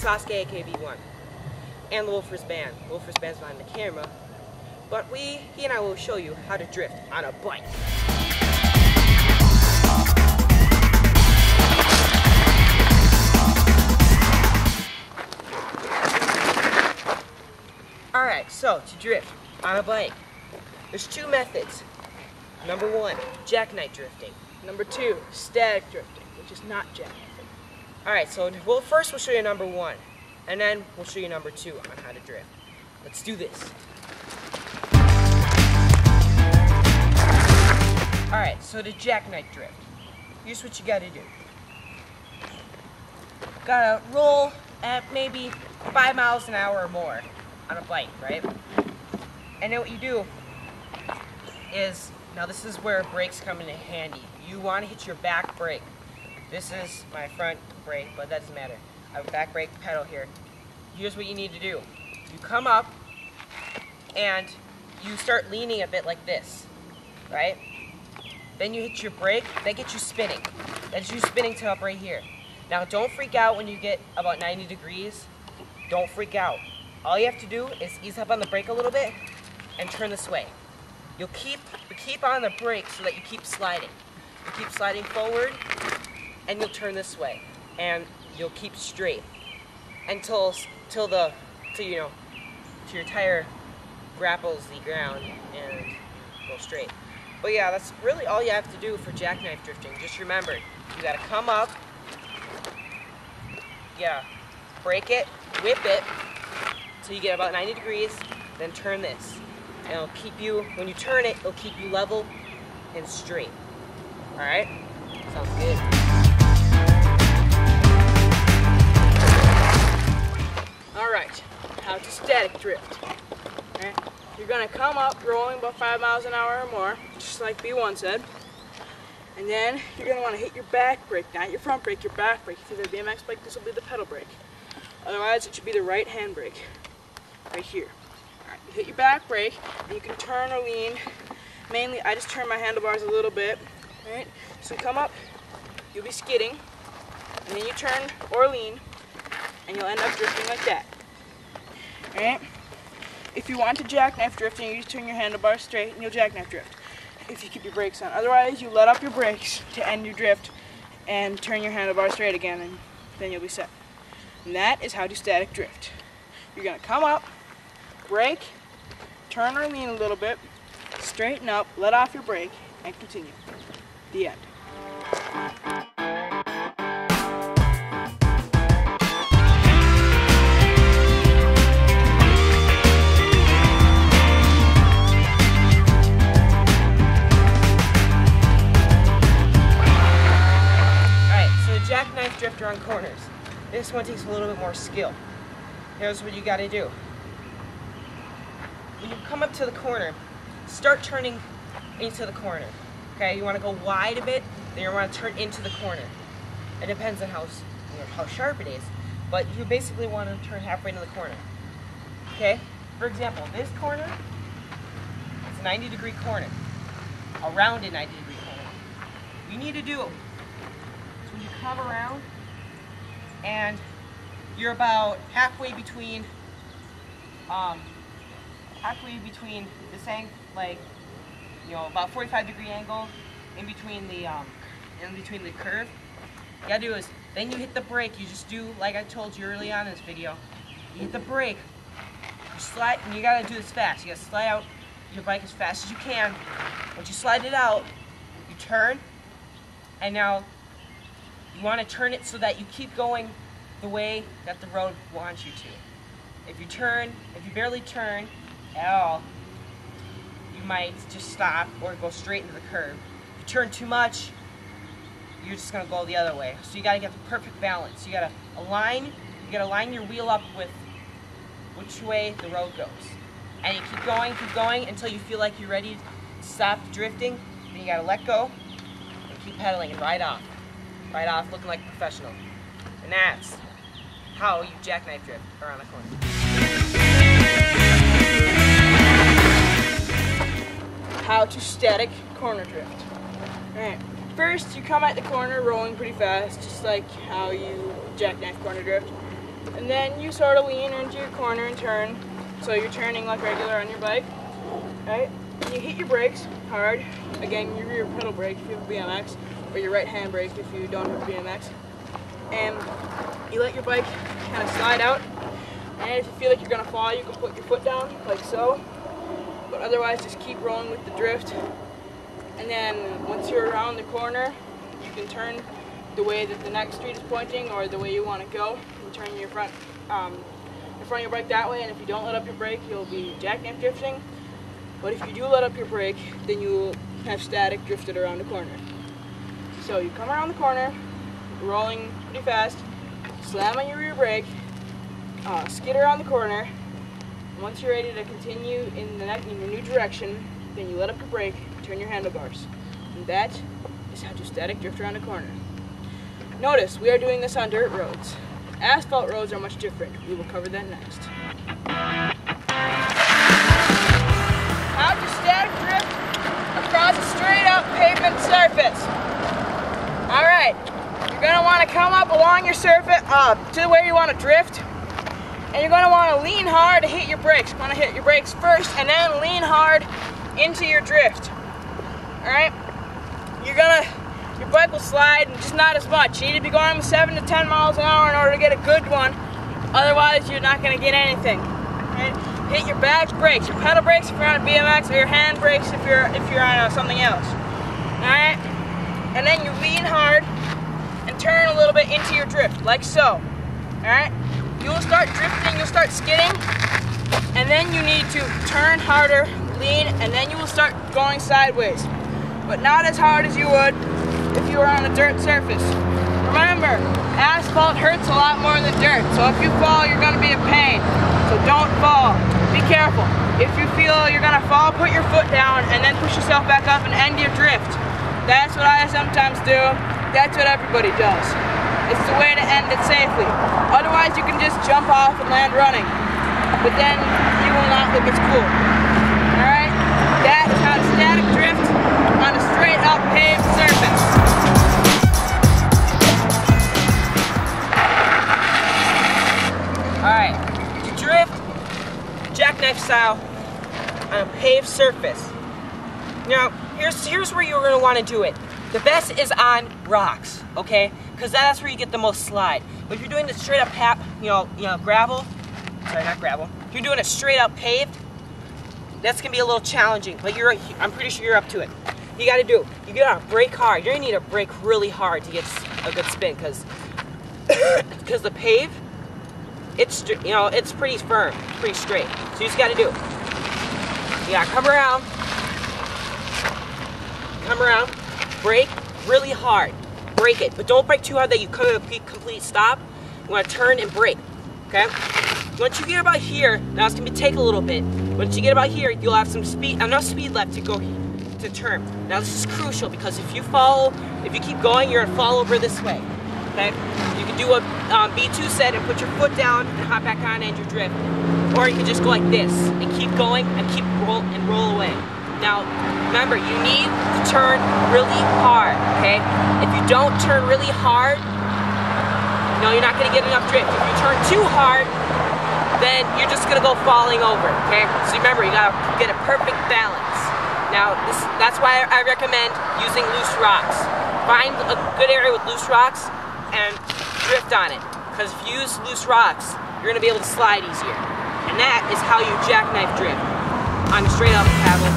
Sasuke AKB1, and the Wolfers Band. The Wolfers Band's behind the camera, but he and I will show you how to drift on a bike. Alright, so to drift on a bike, there's two methods. Number one, jackknife drifting. Number two, static drifting, which is not jackknifing. Alright, so first we'll show you number one, and then we'll show you number two on how to drift. Let's do this. Alright, so to jackknife drift, here's what you gotta do. Gotta roll at maybe 5 miles an hour or more on a bike, right? And then what you do is, now this is where brakes come in handy. You want to hit your back brake. This is my front brake, but that doesn't matter. I have a back brake pedal here. Here's what you need to do. You come up and you start leaning a bit like this, right? Then you hit your brake, that gets you spinning. That's you spinning to up right here. Now don't freak out when you get about 90 degrees. Don't freak out. All you have to do is ease up on the brake a little bit and turn this way. You'll keep on the brake so that you keep sliding. You keep sliding forward and you'll turn this way. And you'll keep straight until your tire grapples the ground and go straight. But yeah, that's really all you have to do for jackknife drifting. Just remember, you gotta come up, brake it, whip it, till you get about 90 degrees, then turn this. And it'll keep you, when you turn it, it'll keep you level and straight. Alright? Sounds good. Alright, how to static drift. Alright, you're gonna come up rolling about 5 miles an hour or more, just like B1 said. And then you're gonna wanna hit your back brake, not your front brake, your back brake. If you have a BMX bike, this will be the pedal brake. Otherwise, it should be the right hand brake, right here. Alright, you hit your back brake, and you can turn or lean. Mainly, I just turn my handlebars a little bit. Alright, so you come up, you'll be skidding, and then you turn or lean, and you'll end up drifting like that. Alright? If you want to jackknife drifting, you just turn your handlebars straight, and you'll jackknife drift. If you keep your brakes on. Otherwise, you let up your brakes to end your drift, and turn your handlebars straight again, and then you'll be set. And that is how to static drift. You're going to come up, brake, turn or lean a little bit, straighten up, let off your brake, and continue. The end. Alright, so the jackknife drifter on corners. This one takes a little bit more skill. Here's what you gotta do. When you come up to the corner, start turning into the corner. Okay, you wanna go wide a bit, then you wanna turn into the corner. It depends on how sharp it is, but you basically wanna turn halfway into the corner. Okay, for example, this corner, it's a 90-degree corner, a rounded 90-degree corner. What you need to do is when you come around, and you're about halfway between this angle, like, you know, about 45-degree angle in between the curve. You gotta do is, then you hit the brake. You just do like I told you early on in this video. You hit the brake, you slide, and you gotta do this fast. You gotta slide out your bike as fast as you can. Once you slide it out, you turn, and now you want to turn it so that you keep going the way that the road wants you to. If you barely turn at all, you might just stop or go straight into the curb. If you turn too much, you're just going to go the other way. So you got to get the perfect balance. You got to line your wheel up with which way the road goes. And you keep going until you feel like you're ready to stop drifting. Then you got to let go and keep pedaling and ride off. Ride off looking like a professional. And that's how you jackknife drift around the corner. How to static corner drift. Alright, first you come at the corner rolling pretty fast, just like how you jackknife corner drift. And then you sort of lean into your corner and turn. So you're turning like regular on your bike, right? And you hit your brakes hard. Again, your rear pedal brake if you have a BMX, or your right hand brake if you don't have a BMX. And you let your bike kind of slide out. And if you feel like you're gonna fall, you can put your foot down, like so. But otherwise, just keep rolling with the drift. And then once you're around the corner, you can turn the way that the next street is pointing or the way you want to go. You turn your front of your bike that way, and if you don't let up your brake, you'll be jackknife drifting. But if you do let up your brake, then you'll have static drifted around the corner. So you come around the corner, rolling pretty fast, slam on your rear brake, skid around the corner. Once you're ready to continue in your new direction, then you let up your brake, turn your handlebars. And that is how to static drift around a corner. Notice, we are doing this on dirt roads. Asphalt roads are much different. We will cover that next. How to static drift across a straight up pavement surface. Alright, you're going to want to come up along your surface to where you want to drift. And you're going to want to lean hard to hit your brakes. You want to hit your brakes first and then lean hard into your drift. Alright? Your bike will slide, just not as much. You need to be going 7 to 10 miles an hour in order to get a good one. Otherwise, you're not going to get anything. Right? Hit your back brakes, your pedal brakes if you're on a BMX, or your hand brakes if you're on something else. Alright? And then you lean hard and turn a little bit into your drift, like so. Alright? You'll start drifting, you'll start skidding, and then you need to turn harder, lean, and then you will start going sideways. But not as hard as you would if you were on a dirt surface. Remember, asphalt hurts a lot more than dirt, so if you fall, you're going to be in pain. So don't fall. Be careful. If you feel you're going to fall, put your foot down and then push yourself back up and end your drift. That's what I sometimes do. That's what everybody does. It's the way to end it safely. Otherwise, you can just jump off and land running. But then you will not look as cool. Alright? That is how to static drift on a straight up paved surface. Alright, to drift jackknife style on a paved surface. Now, here's where you're going to want to do it. The best is on rocks, okay? Because that's where you get the most slide. But if you're doing the straight up gravel, sorry, not gravel. If you're doing it straight up paved, that's gonna be a little challenging. But I'm pretty sure you're up to it. You gotta brake hard. You're gonna need to brake really hard to get a good spin, because the pave, it's pretty firm, pretty straight. So you just gotta do it. You gotta come around, brake really hard. Brake it, but don't brake too hard that you come to a complete stop. You want to turn and brake, okay? Once you get about here, now it's gonna take a little bit. Once you get about here, you'll have enough speed left to go to turn. Now this is crucial, because if you keep going, you're gonna fall over this way, okay? You can do a B2 set and put your foot down and hop back on and your drift, or you can just go like this and keep going and roll away. Now, remember, you need to turn really hard, okay? If you don't turn really hard, you're not gonna get enough drift. If you turn too hard, then you're just gonna go falling over, okay? So remember, you gotta get a perfect balance. Now, that's why I recommend using loose rocks. Find a good area with loose rocks and drift on it. Because if you use loose rocks, you're gonna be able to slide easier. And that is how you jackknife drift on a straight up gravel.